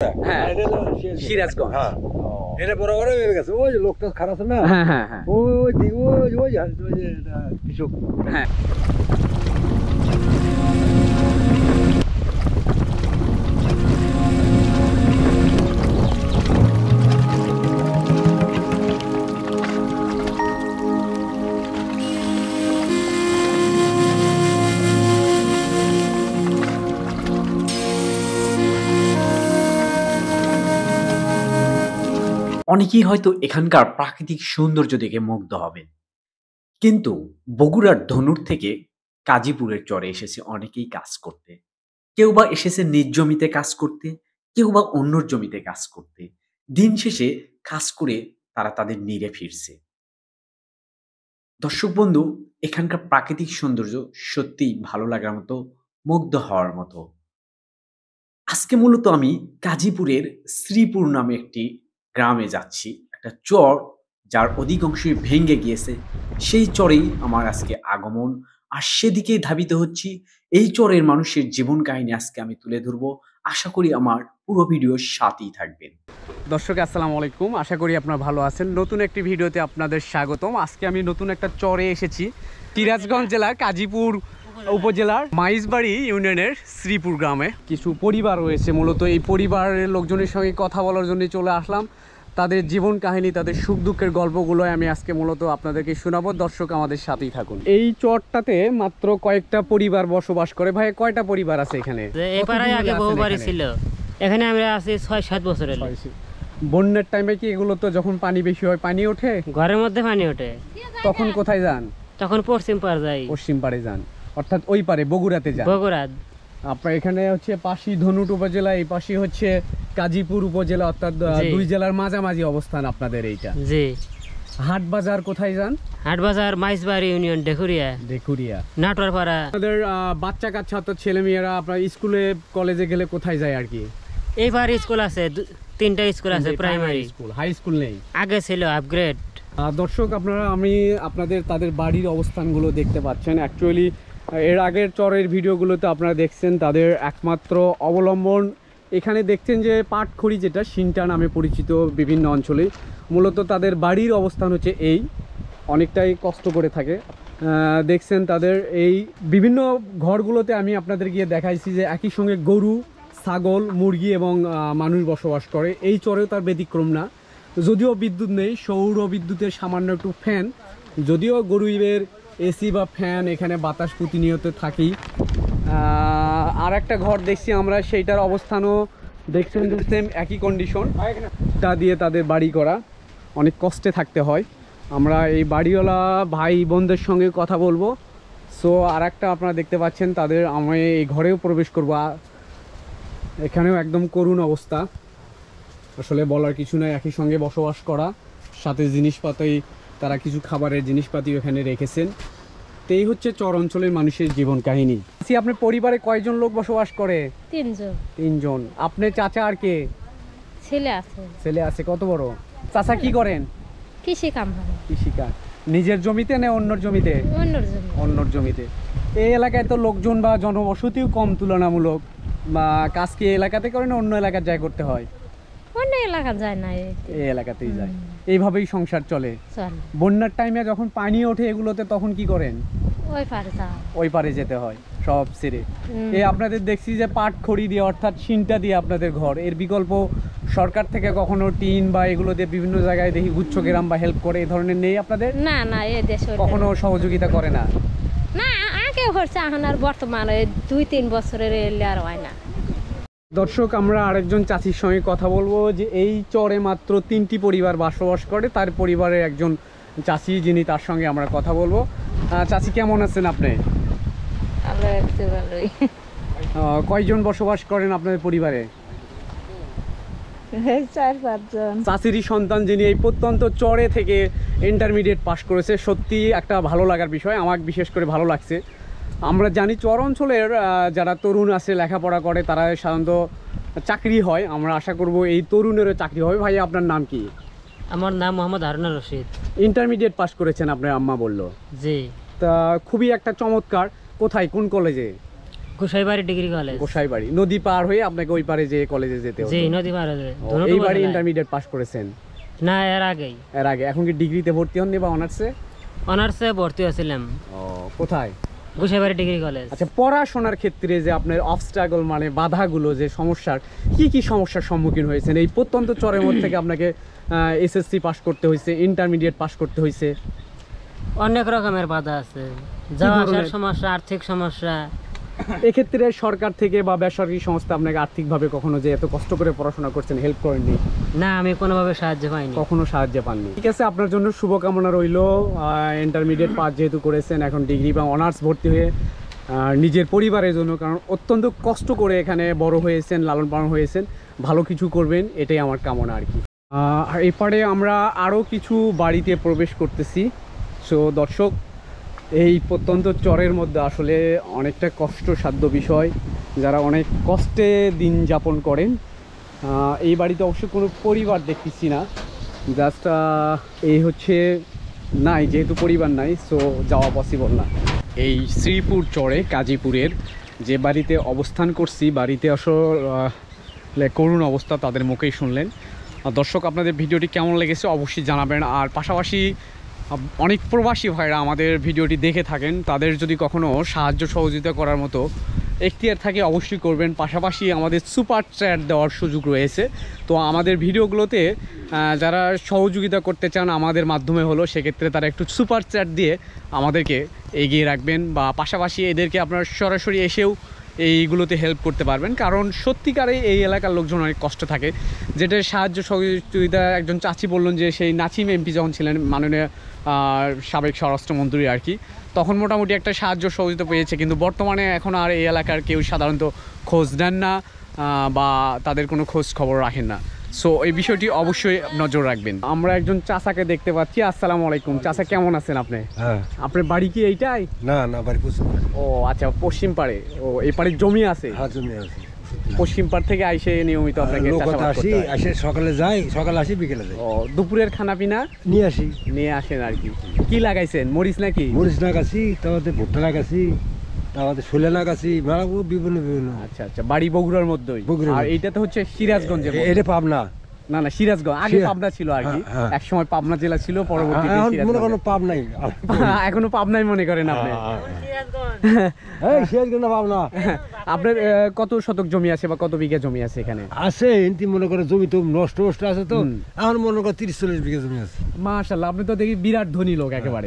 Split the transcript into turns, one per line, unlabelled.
হ্যাঁ সিরাজগঞ্জ।
হ্যাঁ এটা বড় বড় হয়ে গেছে ওই যে লোকটা খারাপ আছে না
হ্যাঁ হ্যাঁ হ্যাঁ
ওই ওই ওই যে কৃষক
হ্যাঁ। অনেকেই হয়তো এখানকার প্রাকৃতিক সৌন্দর্য দেখে মুগ্ধ হবেন, কিন্তু বগুড়ার ধনুর থেকে কাজীপুরের চরে এসেছে অনেকেই কাজ করতে। কেউ বা এসেছে নিজ জমিতে কাজ করতে, কেউ বা অন্যর জমিতে কাজ করতে। দিন শেষে কাজ করে তারা তাদের নিরে ফিরছে। দর্শক বন্ধু, এখানকার প্রাকৃতিক সৌন্দর্য সত্যিই ভালো লাগার মতো, মুগ্ধ হওয়ার মতো। আজকে মূলত আমি গাজীপুরের শ্রীপুর নামে একটি গ্রামে যাচ্ছি, একটা চর যার অধিকাংশই ভেঙে গিয়েছে। সেই চরেই আমার আজকে আগমন, আর সেদিকেই ধাবিত হচ্ছি। এই চরের মানুষের জীবন কাহিনী আজকে আমি তুলে ধরবো। আশা করি আমার পুরো ভিডিওর সাথেই থাকবেন।
দর্শক আসসালামু আলাইকুম, আশা করি আপনারা ভালো আছেন। নতুন একটি ভিডিওতে আপনাদের স্বাগতম। আজকে আমি নতুন একটা চরে এসেছি, সিরাজগঞ্জ জেলার কাজীপুর উপজেলার মাইজবাড়ি ইউনিয়নের শ্রীপুর গ্রামে। কিছু পরিবার রয়েছে, মূলত এই পরিবারের লোকজনের সঙ্গে কথা বলার জন্য চলে আসলাম। তাদের জীবন কাহিনী, তাদের সুখ দুঃখের গল্পগুলো আমি আজকে মূলত আপনাদেরকে শোনাবো। দর্শক আমাদের সাথেই থাকুন। এই চরটাতে মাত্র কয়েকটা পরিবার বসবাস করে। ভাই কয়টা পরিবার আছে এখানে?
আগে বহু বাড়ি ছিল, এখানে আমরা আছি ৬-৭ বছর।
বন্যার টাইমে কি এগুলো তো যখন পানি বেশি হয় পানি ওঠে,
ঘরের মধ্যে পানি ওঠে,
তখন কোথায় যান?
তখন পশ্চিম পাড় যাই।
পশ্চিম পাড়ে যান, অর্থাৎ ওই পারে বগুড়াতে যান।
বগুড়া
আপনার এখানে হচ্ছে পাশি ধনুট উপজেলা, এই পাশে হচ্ছে কাজীপুর উপজেলা, অর্থাৎ দুই জেলার মাঝামাঝি অবস্থান আপনাদের এইটা।
জি।
হাট বাজার কোথায় যান?
হাট বাজার মাইজবাড়ি ইউনিয়ন ডেকুরিয়া।
ডেকুরিয়া
নাটোরপাড়া।
আমাদের বাচ্চা কাচ্চা তো ছেলে মেয়েরা আপনার স্কুলে কলেজে গেলে কোথায় যায় আর কি?
এইবার স্কুল আছে, 3টা স্কুল আছে, প্রাইমারি
স্কুল, হাই স্কুল নেই।
আগে ছিল আপগ্রেড।
দর্শক আমি আপনাদের তাদের বাড়ির অবস্থানগুলো দেখতে পাচ্ছেন। অ্যাকচুয়ালি এর আগের চরের ভিডিওগুলোতে আপনারা দেখছেন তাদের একমাত্র অবলম্বন এখানে দেখছেন যে পাটখড়ি, যেটা সিনটা নামে পরিচিত বিভিন্ন অঞ্চলে। মূলত তাদের বাড়ির অবস্থান হচ্ছে এই, অনেকটাই কষ্ট করে থাকে। দেখছেন তাদের এই বিভিন্ন ঘরগুলোতে আমি আপনাদের গিয়ে দেখাইছি যে একই সঙ্গে গরু, ছাগল, মুরগি এবং মানুষ বসবাস করে। এই চরেও তার ব্যতিক্রম না। যদিও বিদ্যুৎ নেই, সৌর বিদ্যুতের সামান্য একটু ফ্যান, যদিও গরুইবের এসি বা ফ্যান, এখানে বাতাস প্রতিনিয়ত থাকেই। আর একটা ঘর দেখছি আমরা, সেইটার অবস্থানও দেখছেন যে সেম একই কন্ডিশন, তা দিয়ে তাদের বাড়ি করা। অনেক কষ্টে থাকতে হয়। আমরা এই বাড়িওয়ালা ভাই বোনদের সঙ্গে কথা বলবো। সো আর একটা আপনারা দেখতে পাচ্ছেন তাদের, আমি এই ঘরেও প্রবেশ করবো। এখানেও একদম করুণ অবস্থা, আসলে বলার কিছু নাই। একই সঙ্গে বসবাস করা, সাথে জিনিসপাতি, তারা কিছু খাবারের জিনিসপাতি এখানে রেখেছেন। তো এই হচ্ছে চর অঞ্চলের মানুষের জীবন কাহিনী। আপনার পরিবারে কয়জন লোক বসবাস করে?
3 জন।
3 জন। আপনার চাচা আর কে?
ছেলে আছে।
ছেলে আছে। কত বড়? চাচা কি করেন?
কৃষি কাম করে।
কৃষিকাজ। নিজের জমিতে না অন্যর জমিতে? অন্যর জমিতে। এই এলাকায় তো লোকজন বা জনবসতিও কম তুলনামূলক, বা কাজ কি এলাকাতে করেন অন্য এলাকায় যায় করতে হয়?
অন্য এলাকা যায় না,
এই এলাকাতেই যায়। এইভাবেই সংসার চলে। বন্যার টাইমে যখন পানি ওঠে এগুলোতে তখন কি করেন? ওই পারে যেতে হয় সব ছেড়ে। এই আপনাদের দেখছি যে পাট খড়ি দিয়ে, অর্থাৎ সিনটা দিয়ে আপনাদের ঘর। এর বিকল্প সরকার থেকে কখনো টিন বা এগুলো দিয়ে বিভিন্ন জায়গায় দেখি গুচ্ছ গ্রাম বা হেল্প করে, এই ধরনের নেই আপনাদের?
না না, এই দেশে
কখনো সহযোগিতা করে না?
না, আগে হচ্ছে, এখন আর বর্তমানে 2-3 বছরের এলে আর হয় না।
দর্শক আমরা আরেকজন চাচির সঙ্গে কথা বলবো, যে এই চরে মাত্র 3টি পরিবার বসবাস করে, তার পরিবারের একজন চাচি যিনি, তার সঙ্গে আমরা কথা বলবো। চাচি কেমন আছেন আপনি?
ভালোই।
কয়জন বসবাস করেন আপনাদের পরিবারে?
4-5 জন।
চাচিরই সন্তান যিনি এই প্রত্যন্ত চরে থেকে ইন্টারমিডিয়েট পাশ করেছে, সত্যি একটা ভালো লাগার বিষয়। আমার বিশেষ করে ভালো লাগছে। আমরা জানি চর অঞ্চলের যারা তরুণ আছে, লেখাপড়া করে, তারা সাধারণত চাকরি হয়। আমরা আশা করব এই তরুণেরও চাকরি হবে। ভাই আপনার নাম কি?
আমার নাম মোহাম্মদ হারুন রশিদ।
ইন্টারমিডিয়েট পাস করেছেন আপনার আম্মা বললো?
জি।
তা খুবই একটা চমৎকার। কোথায়, কোন কলেজে?
Gosaibari degree college.
গোসাইবাড়ি নদী পার হয়ে আপনাকে ওই পারে যে কলেজে যেতে হতো?
জি, নদী পার হয়ে।
এইবারই ইন্টারমিডিয়েট পাস করেছেন?
না, এর আগেই।
এর আগে। এখন কি ডিগ্রিতে ভর্তি হননি বা অনার্সে?
অনার্সে ভর্তি হয়েছিলাম।
কোথায়?
Gosaibari degree college.
আচ্ছা, পড়াশোনার ক্ষেত্রে যে আপনার অবস্ট্রাগল মানে বাধাগুলো, যে সমস্যার কি সমস্যার সম্মুখীন হয়েছেন এই প্রত্যন্ত চরের মধ্যে থেকে? আপনাকে এসএসসি পাস করতে হয়েছে, ইন্টারমিডিয়েট পাস করতে হয়েছে,
অনেক রকমের বাধা আছে, যাওয়া আসার সমস্যা, আর্থিক সমস্যা।
এক্ষেত্রে সরকার থেকে বা বেসরকারি সংস্থা আপনাকে আর্থিকভাবে কখনো যে এত কষ্ট করে পড়াশোনা করছেন হেল্প করেননি?
না, আমি কোনোভাবে সাহায্য পাইনি।
কখনো সাহায্য পাননি। ঠিক আছে, আপনার জন্য শুভকামনা রইল। ইন্টারমিডিয়েট পাস যেহেতু করেছেন, এখন ডিগ্রি বা অনার্স ভর্তি হয়ে নিজের পরিবারের জন্য, কারণ অত্যন্ত কষ্ট করে এখানে বড় হয়েছেন, লালন পালন হয়েছেন, ভালো কিছু করবেন, এটাই আমার কামনা আর কি। এরপরে আমরা আরও কিছু বাড়িতে প্রবেশ করতেছি। সো দর্শক, এই প্রত্যন্ত চরের মধ্যে আসলে অনেকটা কষ্টসাধ্য বিষয়, যারা অনেক কষ্টে দিন যাপন করেন। এই বাড়িতে অবশ্য কোনো পরিবার দেখতেছি না, জাস্ট এই হচ্ছে নাই, যেহেতু পরিবার নাই সো যাওয়া পসিবল না। এই শ্রীপুর চরে কাজীপুরের যে বাড়িতে অবস্থান করছি, বাড়িতে আসলে করুণ অবস্থা, তাদের মুখেই শুনলেন। দর্শক, আপনাদের ভিডিওটি কেমন লেগেছে অবশ্যই জানাবেন। আর পাশাপাশি অনেক প্রবাসী ভাইরা আমাদের ভিডিওটি দেখে থাকেন, তাদের যদি কখনও সাহায্য সহযোগিতা করার মতো এখতিয়ার থাকে অবশ্যই করবেন। পাশাপাশি আমাদের সুপার চ্যাট দেওয়ার সুযোগ রয়েছে। তো আমাদের ভিডিওগুলোতে যারা সহযোগিতা করতে চান আমাদের মাধ্যমে হলো, সেক্ষেত্রে তারা একটু সুপার চ্যাট দিয়ে আমাদেরকে এগিয়ে রাখবেন, বা পাশাপাশি এদেরকে আপনারা সরাসরি এসেও এইগুলোতে হেল্প করতে পারবেন। কারণ সত্যিকারেই এই এলাকার লোকজন অনেক কষ্ট থাকে, যেটা সাহায্য সহযোগিতা একজন চাচি বললেন যে সেই নাচিম এমপি যখন ছিলেন, মাননীয় সাবেক স্বরাষ্ট্রমন্ত্রী আর কি, তখন মোটামুটি একটা সাহায্য সহযোগিতা পেয়েছে। কিন্তু বর্তমানে এখন আর এই এলাকার কেউ সাধারণত খোঁজ নেন না বা তাদের কোনো খোঁজ খবর রাখেন না। সো এই বিষয়টি অবশ্যই নজর রাখবেন। আমরা একজন চাচাকে দেখতে পাচ্ছি। আসসালামু আলাইকুম চাচা, কেমন আছেন আপনি?
হ্যাঁ।
আপনার বাড়ি কি এইটাই?
না না, বাড়ি পশ্চিম পাড়ে।
ও আচ্ছা, পশ্চিম পাড়ে। ও, এই পাড়ে জমি আছে?
হ্যাঁ, জমি আছে।
পশ্চিম পাড় থেকে আইসে নিয়মিত আপনাকে
লোক
চাষাবাদ
আসি,
করতে হয়?
আসে সকালে যাই, সকালে আসি, বিকেলে যাই।
ও, দুপুরের খানা পিনা
নিয়ে আসি।
নিয়ে আসেন আর কি। কি লাগাইছেন, মরিচ নাকি?
মরিচ লাগাছি, তারপরে ভুট্টা লাগাছি, তারপরে ছোলে লাগাছি, বিভিন্ন বিভিন্ন।
আচ্ছা আচ্ছা, বাড়ি বগুড়ার মধ্যেই? আর এইটা তো হচ্ছে সিরাজগঞ্জের মধ্যে।
এটা পাবনা?
না না, সিরাজগঞ্জ। আগে পাবনা ছিল আর কি, এক সময় পাবনা জেলা ছিল, পরবর্তীতে
মনে কোনো পাব নাই।
এখনো পাবনাই মনে করেন আপনি?
এই সিরাজগঞ্জ পাবনা।
আপনার কত শতক জমি আছে বা কত বিঘা জমি আছে এখানে?
আছে এমনি মনে করে, জমি তো নষ্ট আছে তো, এখন মনে করে 30-40 বিঘা জমি আছে।
মাশাআল্লাহ, আপনি তো দেখি বিরাট ধনী লোক একেবারে।